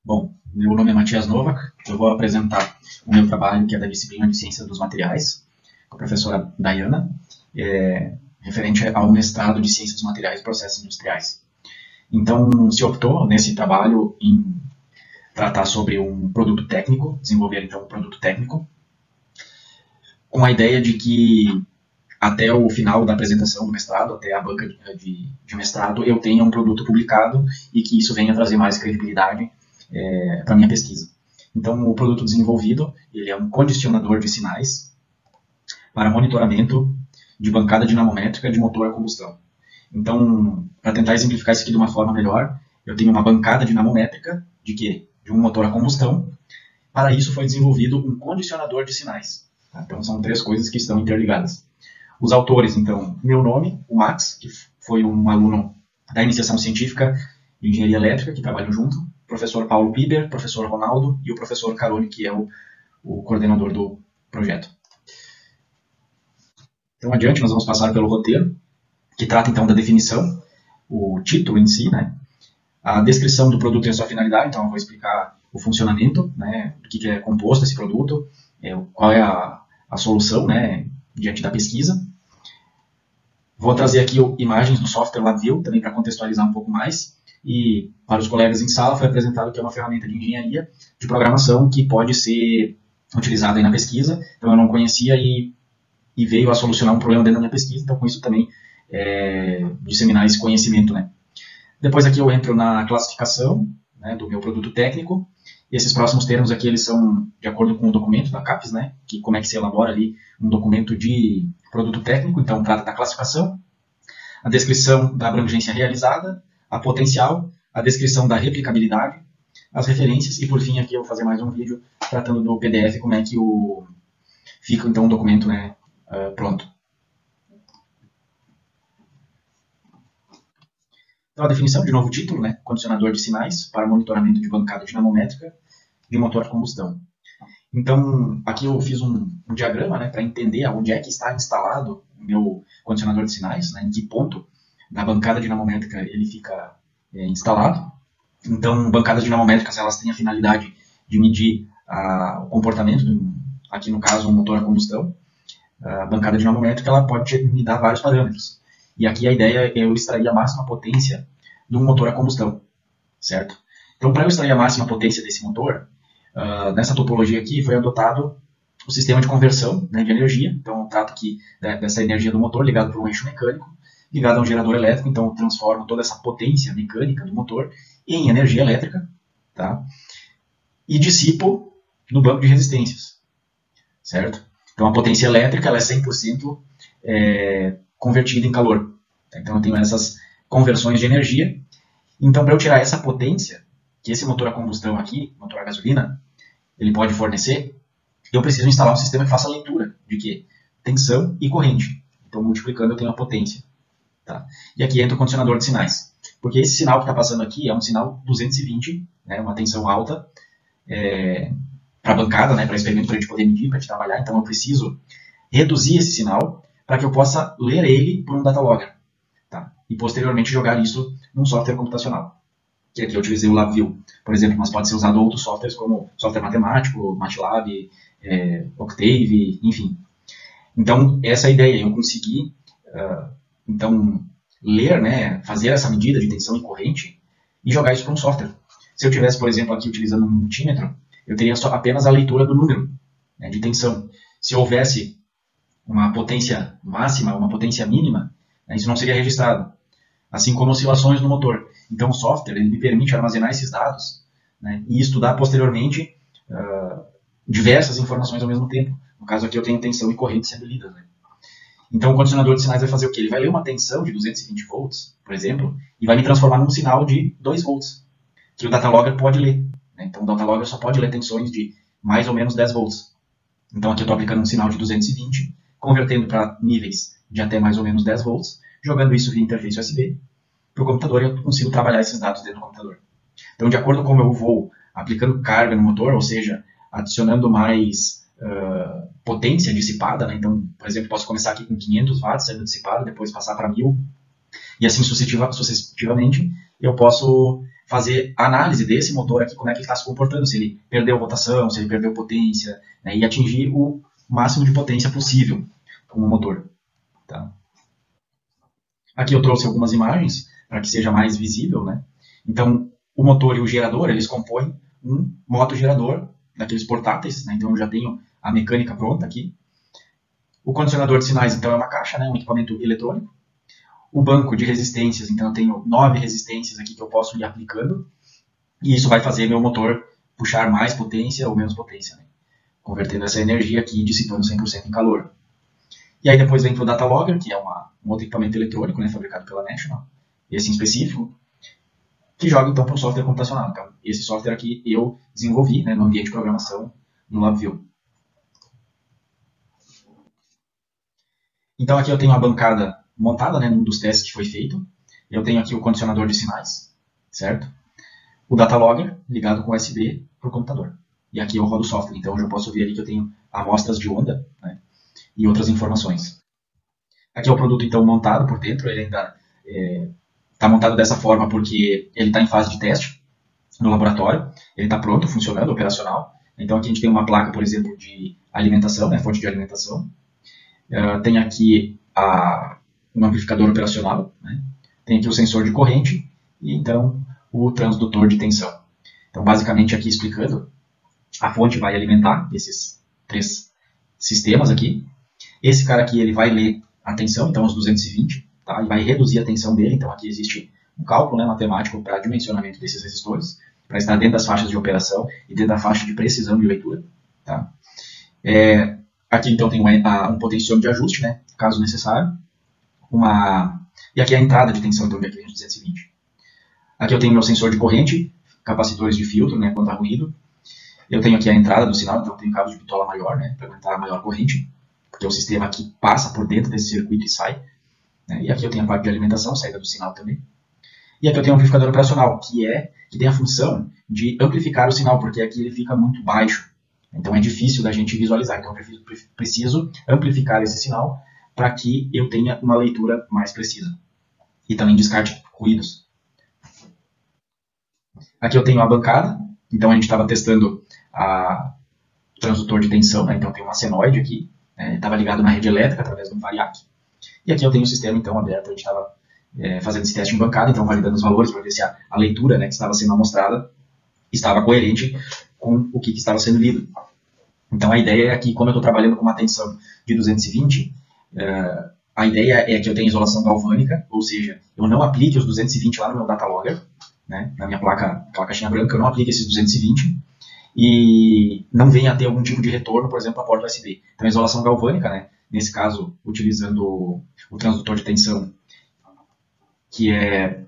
Bom, meu nome é Matias Novak, eu vou apresentar o meu trabalho, que é da disciplina de Ciência dos Materiais, com a professora Dayana, referente ao mestrado de Ciências dos Materiais e Processos Industriais. Então, se optou nesse trabalho em tratar sobre um produto técnico, desenvolver então um produto técnico, com a ideia de que até o final da apresentação do mestrado, até a banca de mestrado, eu tenha um produto publicado e que isso venha trazer mais credibilidade para a minha pesquisa. Então, o produto desenvolvido, ele é um condicionador de sinais para monitoramento de bancada dinamométrica de motor a combustão. Então, para tentar exemplificar isso aqui de uma forma melhor, eu tenho uma bancada dinamométrica de quê? De um motor a combustão. Para isso foi desenvolvido um condicionador de sinais. Tá? Então, são três coisas que estão interligadas. Os autores, então, meu nome, o Max, que foi um aluno da iniciação científica de engenharia elétrica, que trabalham junto, o professor Paulo Piber, o professor Ronaldo e o professor Carone, que é o coordenador do projeto. Então, adiante, nós vamos passar pelo roteiro, que trata, então, da definição, o título em si, né? A descrição do produto e a sua finalidade, então eu vou explicar o funcionamento, né? Do que é composto esse produto, qual é a solução, né? Diante da pesquisa. Vou trazer aqui imagens do software LabVIEW, também para contextualizar um pouco mais. E para os colegas em sala foi apresentado que é uma ferramenta de engenharia de programação que pode ser utilizada aí na pesquisa. Então eu não conhecia e veio a solucionar um problema dentro da minha pesquisa. Então com isso também disseminar esse conhecimento, né? Depois aqui eu entro na classificação, né, do meu produto técnico. E esses próximos termos aqui, eles são de acordo com o documento da CAPES, né, que como é que se elabora ali um documento de produto técnico. Então trata da classificação, a descrição da abrangência realizada, a potencial, a descrição da replicabilidade, as referências e por fim aqui eu vou fazer mais um vídeo tratando do PDF, como é que fica então o documento, né, pronto. Então, a definição, de novo o título, né? Condicionador de sinais para monitoramento de bancada dinamométrica de motor a combustão. Então, aqui eu fiz um diagrama, né, para entender onde é que está instalado o meu condicionador de sinais, né, em que ponto da bancada dinamométrica ele fica instalado. Então, bancadas dinamométricas, elas têm a finalidade de medir o comportamento, aqui no caso, um motor a combustão. A bancada dinamométrica ela pode me dar vários parâmetros. E aqui a ideia é eu extrair a máxima potência de um motor a combustão, certo? Então, para eu extrair a máxima potência desse motor, nessa topologia aqui foi adotado o sistema de conversão, né, de energia. Então, eu trato aqui dessa energia do motor ligado por um eixo mecânico, ligado a um gerador elétrico. Então, eu transformo toda essa potência mecânica do motor em energia elétrica, tá? E dissipo no banco de resistências, certo? Então, a potência elétrica ela é 100% convertida em calor. Então eu tenho essas conversões de energia. Então para eu tirar essa potência que esse motor a combustão aqui, motor a gasolina, ele pode fornecer, eu preciso instalar um sistema que faça a leitura de quê? Tensão e corrente. Então multiplicando eu tenho a potência. Tá? E aqui entra o condicionador de sinais. Porque esse sinal que está passando aqui é um sinal 220, né, uma tensão alta, para a bancada, né, para experimento, para a gente poder medir, para a gente trabalhar. Então eu preciso reduzir esse sinal para que eu possa ler ele por um datalogger, tá? E posteriormente jogar isso num software computacional. Que aqui eu utilizei o LabVIEW, por exemplo, mas pode ser usado outros softwares como software matemático, MATLAB, Octave, enfim. Então, essa é a ideia, eu consegui então, ler, né, fazer essa medida de tensão e corrente e jogar isso para um software. Se eu tivesse, por exemplo, aqui utilizando um multímetro, eu teria só apenas a leitura do número, né, de tensão. Se houvesse uma potência máxima, uma potência mínima, né, isso não seria registrado. Assim como oscilações no motor. Então o software ele me permite armazenar esses dados, né, e estudar posteriormente diversas informações ao mesmo tempo. No caso aqui eu tenho tensão e corrente sendo lidas. Né? Então o condicionador de sinais vai fazer o quê? Ele vai ler uma tensão de 220 volts, por exemplo, e vai me transformar num sinal de 2 volts, que o datalogger pode ler. Né? Então o datalogger só pode ler tensões de mais ou menos 10 volts. Então aqui eu estou aplicando um sinal de 220, convertendo para níveis de até mais ou menos 10 volts, jogando isso via interface USB para o computador e eu consigo trabalhar esses dados dentro do computador. Então, de acordo com como eu vou aplicando carga no motor, ou seja, adicionando mais potência dissipada, né? Então, por exemplo, posso começar aqui com 500 watts sendo dissipado, depois passar para 1000, e assim sucessivamente eu posso fazer a análise desse motor aqui, como é que ele está se comportando, se ele perdeu rotação, se ele perdeu potência, né, e atingir o máximo de potência possível com o motor. Tá? Aqui eu trouxe algumas imagens para que seja mais visível, né? Então, o motor e o gerador, eles compõem um motogerador daqueles portáteis, né? Então eu já tenho a mecânica pronta aqui. O condicionador de sinais, então, é uma caixa, né? Um equipamento eletrônico. O banco de resistências, então eu tenho 9 resistências aqui que eu posso ir aplicando. E isso vai fazer meu motor puxar mais potência ou menos potência, né? Convertendo essa energia aqui e dissipando 100% em calor. E aí depois vem para o Data Logger, que é um outro equipamento eletrônico, né, fabricado pela National, esse em específico, que joga então para um software computacional. Então, esse software aqui eu desenvolvi, né, no ambiente de programação no LabVIEW. Então aqui eu tenho a bancada montada, né, num dos testes que foi feito. Eu tenho aqui o condicionador de sinais, certo? O Data Logger ligado com USB para o computador. E aqui eu rodo o software, então eu já posso ver ali que eu tenho amostras de onda, né, e outras informações. Aqui é o produto então montado por dentro, ele ainda está montado dessa forma porque ele está em fase de teste no laboratório, ele está pronto, funcionando, operacional. Então aqui a gente tem uma placa, por exemplo, de alimentação, né, fonte de alimentação. Tem aqui um amplificador operacional, né, tem aqui o sensor de corrente e então o transdutor de tensão. Então basicamente aqui explicando, a fonte vai alimentar esses 3 sistemas aqui. Esse cara aqui ele vai ler a tensão, então os 220, tá? E vai reduzir a tensão dele. Então aqui existe um cálculo, né, matemático para dimensionamento desses resistores, para estar dentro das faixas de operação e dentro da faixa de precisão de leitura. Tá? Aqui então tem um potenciômetro de ajuste, né, caso necessário. E aqui é a entrada de tensão então, de 220. Aqui eu tenho meu sensor de corrente, capacitores de filtro, né, quanto a ruído. Eu tenho aqui a entrada do sinal, então eu tenho cabo de bitola maior, né, para aguentar a maior corrente, porque o sistema aqui passa por dentro desse circuito e sai. Né, e aqui eu tenho a parte de alimentação, saída do sinal também. E aqui eu tenho um amplificador operacional, que tem a função de amplificar o sinal, porque aqui ele fica muito baixo. Então é difícil da gente visualizar. Então eu preciso amplificar esse sinal para que eu tenha uma leitura mais precisa. E também descarte ruídos. Aqui eu tenho a bancada. Então a gente estava testando o transdutor de tensão, né? Então tem uma senoide aqui, né? Estava ligado na rede elétrica através de um variac. E aqui eu tenho o sistema então aberto, a gente estava fazendo esse teste em bancada, então validando os valores para ver se a leitura, né, que estava sendo amostrada estava coerente com o que estava sendo lido. Então a ideia é que, como eu estou trabalhando com uma tensão de 220, a ideia é que eu tenha isolação galvânica, ou seja, eu não aplique os 220 lá no meu data logger, né, na minha placa, aquela caixinha branca, eu não aplique esses 220 e não venha a ter algum tipo de retorno, por exemplo, a porta USB. Então a isolação galvânica, né, nesse caso, utilizando o transdutor de tensão, que é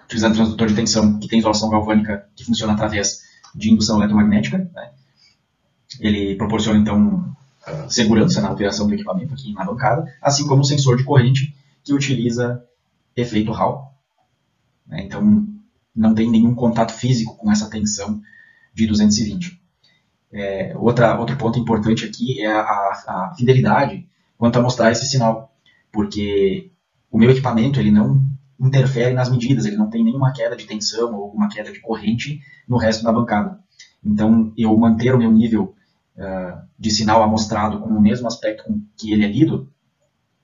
utilizando o transdutor de tensão que tem isolação galvânica que funciona através de indução eletromagnética, né? Ele proporciona então segurança na operação do equipamento aqui na bancada, assim como o sensor de corrente que utiliza efeito Hall, né? Então não tem nenhum contato físico com essa tensão de 220. Outro ponto importante aqui é a fidelidade quanto a mostrar esse sinal, porque o meu equipamento ele não interfere nas medidas, ele não tem nenhuma queda de tensão ou alguma queda de corrente no resto da bancada. Então, eu manter o meu nível de sinal amostrado com o mesmo aspecto com que ele é lido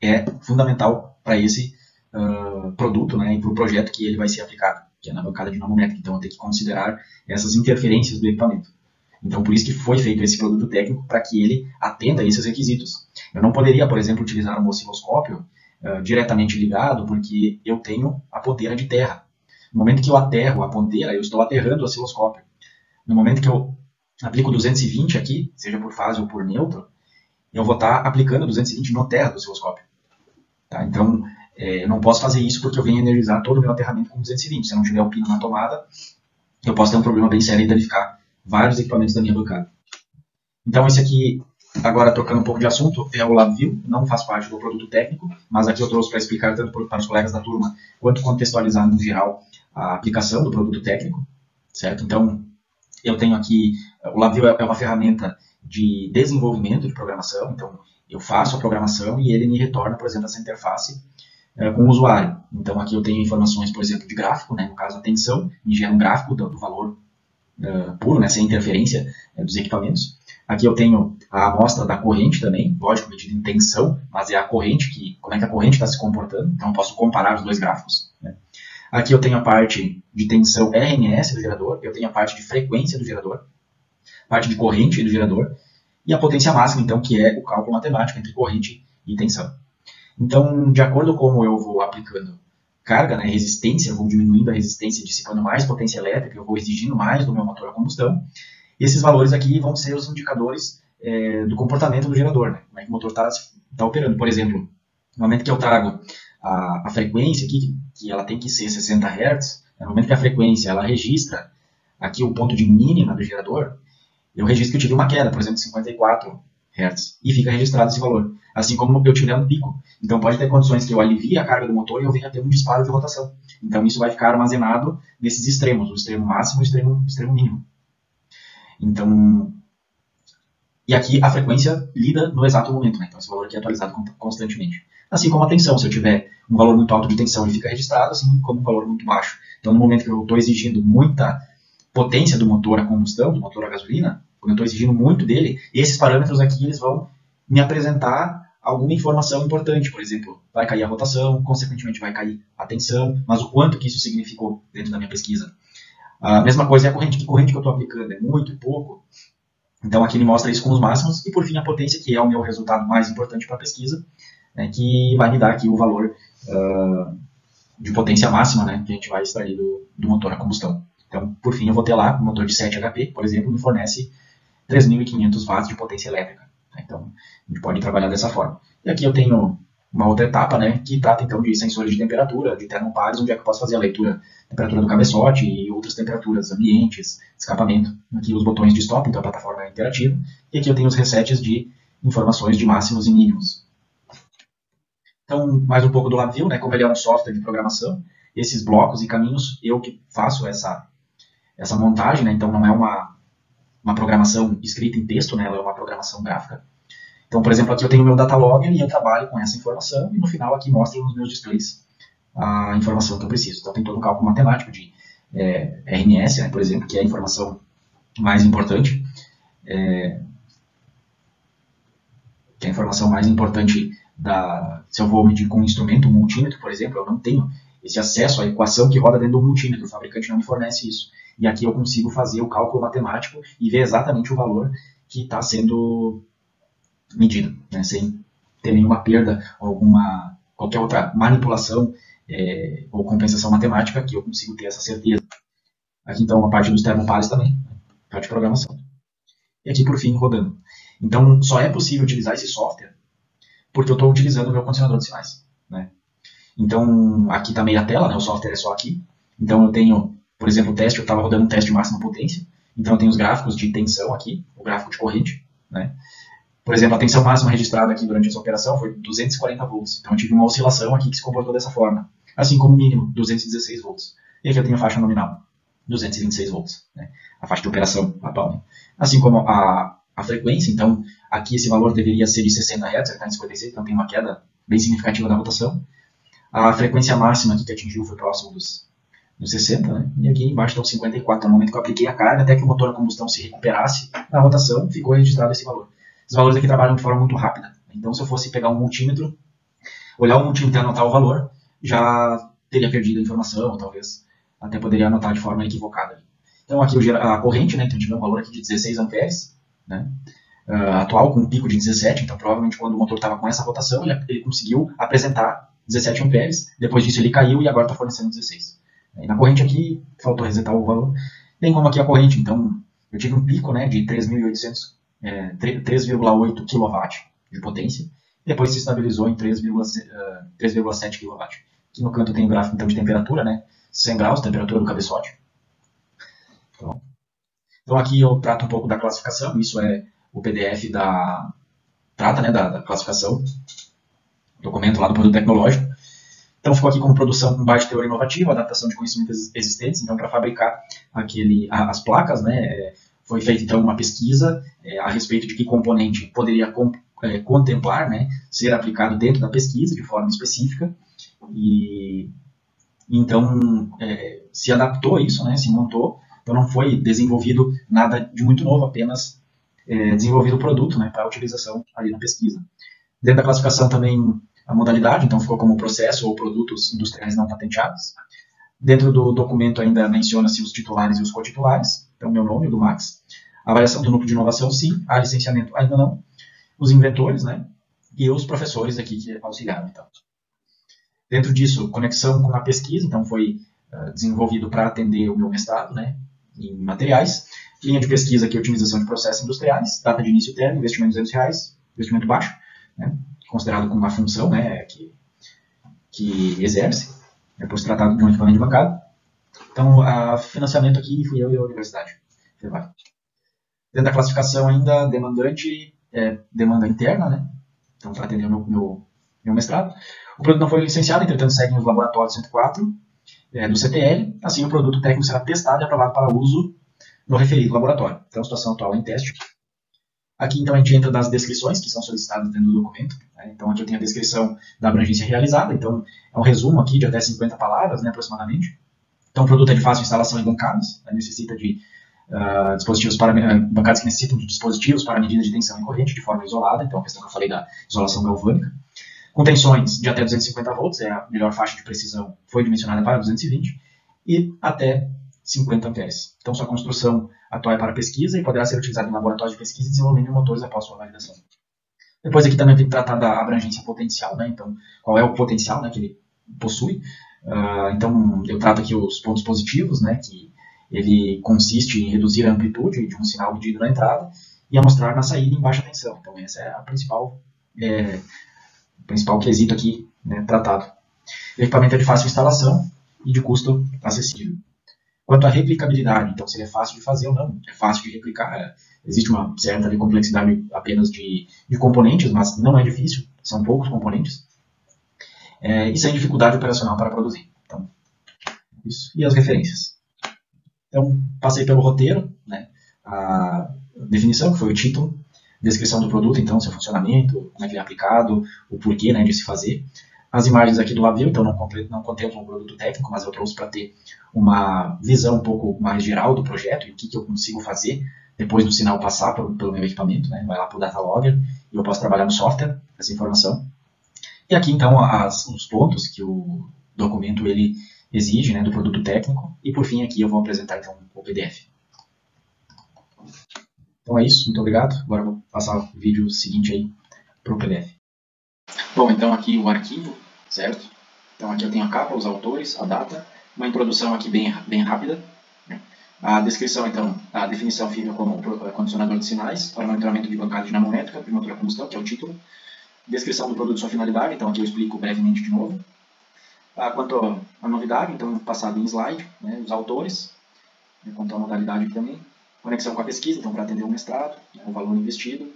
é fundamental para esse produto, né, e para o projeto que ele vai ser aplicado, que é na bancada dinamométrica. Então, eu tenho que considerar essas interferências do equipamento. Então, por isso que foi feito esse produto técnico, para que ele atenda a esses requisitos. Eu não poderia, por exemplo, utilizar um osciloscópio diretamente ligado, porque eu tenho a ponteira de terra. No momento que eu aterro a ponteira, eu estou aterrando o osciloscópio. No momento que eu aplico 220 aqui, seja por fase ou por neutro, eu vou estar aplicando 220 no terra do osciloscópio. Tá? Então, eu não posso fazer isso porque eu venho energizar todo o meu aterramento com 220. Se eu não tiver o pino na tomada, eu posso ter um problema bem sério e danificar vários equipamentos da minha bancada. Então, esse aqui, agora trocando um pouco de assunto, é o LabVIEW, não faz parte do produto técnico, mas aqui eu trouxe para explicar tanto para os colegas da turma, quanto contextualizar no geral a aplicação do produto técnico, certo? Então, eu tenho aqui, o LabVIEW é uma ferramenta de desenvolvimento de programação, então eu faço a programação e ele me retorna, por exemplo, essa interface com o usuário. Então aqui eu tenho informações, por exemplo, de gráfico, né, no caso a tensão, me gera um gráfico do valor puro, né, sem interferência dos equipamentos. Aqui eu tenho a amostra da corrente também, lógico, medida em tensão, mas é a corrente, como é que a corrente está se comportando, então eu posso comparar os dois gráficos. Né. Aqui eu tenho a parte de tensão RMS do gerador, eu tenho a parte de frequência do gerador, parte de corrente do gerador, e a potência máxima, então, que é o cálculo matemático entre corrente e tensão. Então, de acordo com como eu vou aplicando carga, né, resistência, eu vou diminuindo a resistência, dissipando mais potência elétrica, eu vou exigindo mais do meu motor a combustão, esses valores aqui vão ser os indicadores do comportamento do gerador, né, como é que o motor está operando. Por exemplo, no momento que eu trago a frequência aqui, que ela tem que ser 60 Hz, no momento que a frequência ela registra aqui o ponto de mínima do gerador, eu registro que eu tive uma queda, por exemplo, de 54 Hz, e fica registrado esse valor. Assim como eu tiver um pico. Então pode ter condições que eu alivie a carga do motor e eu venha a ter um disparo de rotação. Então isso vai ficar armazenado nesses extremos, o extremo máximo e o extremo mínimo. Então, e aqui a frequência lida no exato momento, né? Então esse valor aqui é atualizado constantemente. Assim como a tensão, se eu tiver um valor muito alto de tensão, ele fica registrado, assim como um valor muito baixo. Então no momento que eu estou exigindo muita potência do motor a combustão, do motor a gasolina, quando eu estou exigindo muito dele, esses parâmetros aqui eles vão me apresentar alguma informação importante. Por exemplo, vai cair a rotação, consequentemente vai cair a tensão, mas o quanto que isso significou dentro da minha pesquisa. A mesma coisa é a corrente. Que corrente que eu estou aplicando? É muito, pouco? Então aqui ele mostra isso com os máximos. E por fim a potência, que é o meu resultado mais importante para a pesquisa, né, que vai me dar aqui o valor de potência máxima, né, que a gente vai extrair do motor a combustão. Então, por fim, eu vou ter lá um motor de 7 HP, por exemplo, que fornece 3.500 watts de potência elétrica. Então, a gente pode trabalhar dessa forma. E aqui eu tenho uma outra etapa, né, que trata então de sensores de temperatura, de termopares, onde é que eu posso fazer a leitura da temperatura do cabeçote e outras temperaturas, ambientes, escapamento. Aqui os botões de stop, então a plataforma é interativa. E aqui eu tenho os resets de informações de máximos e mínimos. Então, mais um pouco do LabVIEW, né, como ele é um software de programação, esses blocos e caminhos, eu que faço essa montagem, né, então não é uma programação escrita em texto, né, ela é uma programação gráfica. Então, por exemplo, aqui eu tenho o meu data logger e eu trabalho com essa informação e no final aqui mostra nos meus displays a informação que eu preciso. Então tem todo um cálculo matemático de RMS, né, por exemplo, que é a informação mais importante. Que é a informação mais importante se eu vou medir com um instrumento, um multímetro, por exemplo, eu não tenho esse acesso à equação que roda dentro do multímetro, o fabricante não me fornece isso. E aqui eu consigo fazer o cálculo matemático e ver exatamente o valor que está sendo medido, né, sem ter nenhuma perda ou qualquer outra manipulação ou compensação matemática, que eu consigo ter essa certeza. Aqui então a parte dos termopares também, parte de programação. E aqui por fim rodando. Então só é possível utilizar esse software porque eu estou utilizando o meu condicionador de sinais, né? Então aqui está meia tela, né, o software é só aqui. Então eu tenho, por exemplo, o teste, eu estava rodando um teste de máxima potência, então eu tenho os gráficos de tensão aqui, o gráfico de corrente, né? Por exemplo, a tensão máxima registrada aqui durante essa operação foi 240 volts. Então eu tive uma oscilação aqui que se comportou dessa forma. Assim como o mínimo, 216 volts. E aqui eu tenho a faixa nominal, 226 volts. Né? A faixa de operação, a palma. Assim como a frequência, então aqui esse valor deveria ser de 60 Hz, ele está em 56, então tem uma queda bem significativa da rotação. A frequência máxima aqui que atingiu foi próximo dos 60, né? E aqui embaixo estão 54. No momento que eu apliquei a carga, até que o motor a combustão se recuperasse na rotação, ficou registrado esse valor. Esses valores aqui trabalham de forma muito rápida. Então, se eu fosse pegar um multímetro, olhar o multímetro e anotar o valor, já teria perdido a informação, ou talvez até poderia anotar de forma equivocada. Então, aqui a corrente, né? Então, a gente vê um valor aqui de 16 amperes, né? Atual, com um pico de 17. Então, provavelmente, quando o motor estava com essa rotação, ele conseguiu apresentar 17 amperes. Depois disso, ele caiu e agora está fornecendo 16. E na corrente aqui, faltou resetar o valor. Tem como aqui a corrente. Então, eu tive um pico, né, de 3,8 kW de potência, depois se estabilizou em 3,7 kW. Aqui no canto tem o gráfico então, de temperatura, né, 100 graus, temperatura do cabeçote. Então aqui eu trato um pouco da classificação, isso é o PDF trata, né, da classificação, documento lá do produto tecnológico. Então ficou aqui como produção com baixa teoria inovativa, adaptação de conhecimentos existentes, então para fabricar as placas, né, foi feita então uma pesquisa a respeito de que componente poderia contemplar, né, ser aplicado dentro da pesquisa de forma específica, e então se adaptou a isso, né, se montou, então não foi desenvolvido nada de muito novo, apenas desenvolvido o produto, né, para utilização ali na pesquisa. Dentro da classificação também a modalidade, então ficou como processo ou produtos industriais não patenteados. Dentro do documento ainda menciona-se os titulares e os cotitulares, então meu nome, o do Max. A avaliação do núcleo de inovação, sim. A licenciamento, ainda não. Os inventores, né? E os professores aqui que auxiliaram. Então. Dentro disso, conexão com a pesquisa, então foi desenvolvido para atender o meu mestrado, né? Em materiais. Linha de pesquisa aqui, otimização de processos industriais. Data de início termo, investimento R$200, investimento baixo, né? Considerado como uma função, né? Que exerce, depois tratado de um equipamento de bancada. Então, o financiamento aqui fui eu e a universidade. Dentro da classificação ainda, demandante, demanda interna, né? Então, para atender o meu mestrado. O produto não foi licenciado, entretanto, segue nos laboratórios 104 do CTL. Assim, o produto técnico será testado e aprovado para uso no referido laboratório. Então, a situação atual é em teste. Aqui, então, a gente entra nas descrições que são solicitadas dentro do documento. Né? Então, aqui eu tenho a descrição da abrangência realizada. Então, é um resumo aqui de até 50 palavras, né, aproximadamente. Então, o produto é de fácil instalação em bancadas, né, necessita de dispositivos bancadas que necessitam de dispositivos para medida de tensão e corrente de forma isolada. Então, a questão que eu falei da isolação galvânica. Com tensões de até 250 volts, a melhor faixa de precisão foi dimensionada para 220, e até 50 amperes. Então, sua construção atual é para pesquisa e poderá ser utilizada em laboratórios de pesquisa e desenvolvimento de motores após sua validação. Depois aqui também tem que tratar da abrangência potencial, né? Então, qual é o potencial, né, que ele possui. Então, eu trato aqui os pontos positivos, né, que ele consiste em reduzir a amplitude de um sinal medido na entrada e amostrar na saída em baixa tensão. Então, essa é a principal quesito aqui, né, tratado. O equipamento é de fácil instalação e de custo acessível. Quanto à replicabilidade, então, se ele é fácil de fazer ou não, é fácil de replicar, existe uma certa complexidade apenas de componentes, mas não é difícil, são poucos componentes, e sem dificuldade operacional para produzir. Então, isso. E as referências. Então, passei pelo roteiro, né, a definição, que foi o título, descrição do produto, então, seu funcionamento, como é que ele é aplicado, o porquê, né, de se fazer. As imagens aqui do lado, então, não contemplam o produto técnico, mas eu trouxe para ter uma visão um pouco mais geral do projeto e o que eu consigo fazer depois do sinal passar pelo meu equipamento, né, vai lá para o Data Logger e eu posso trabalhar no software, essa informação. E aqui, então, os pontos que o documento ele exige, né, do produto técnico. E, por fim, aqui eu vou apresentar, então, o PDF. Então é isso, muito obrigado. Agora eu vou passar o vídeo seguinte aí para o PDF. Bom, então aqui o arquivo, certo? Então aqui eu tenho a capa, os autores, a data, uma introdução aqui bem rápida. A descrição, então, a definição fica como condicionador de sinais para monitoramento de bancada dinamométrica, de motor a combustão, que é o título. Descrição do produto e sua finalidade, então aqui eu explico brevemente de novo. Quanto à novidade, então passado em slide, né, os autores, quanto à modalidade aqui também. Conexão com a pesquisa, então para atender o mestrado, né, o valor investido,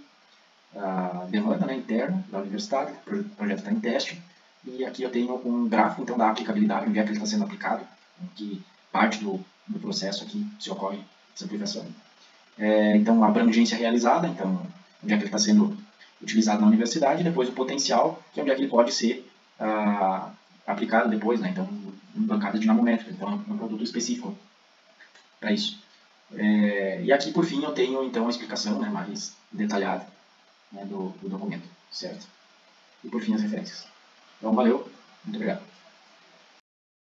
a demanda, né, interna da universidade, o projeto está em teste. E aqui eu tenho um gráfico então, da aplicabilidade, onde é que ele está sendo aplicado, em que parte do processo aqui se ocorre essa aplicação. Então, a abrangência realizada, então, onde é que ele está sendo utilizado na universidade, e depois o potencial, que é onde é que ele pode ser aplicado depois, né? Então, em bancada dinamométrica, então é um produto específico para isso. E aqui, por fim, eu tenho então a explicação, né, mais detalhada, né, do documento, certo? E por fim, as referências. Então, valeu, muito obrigado.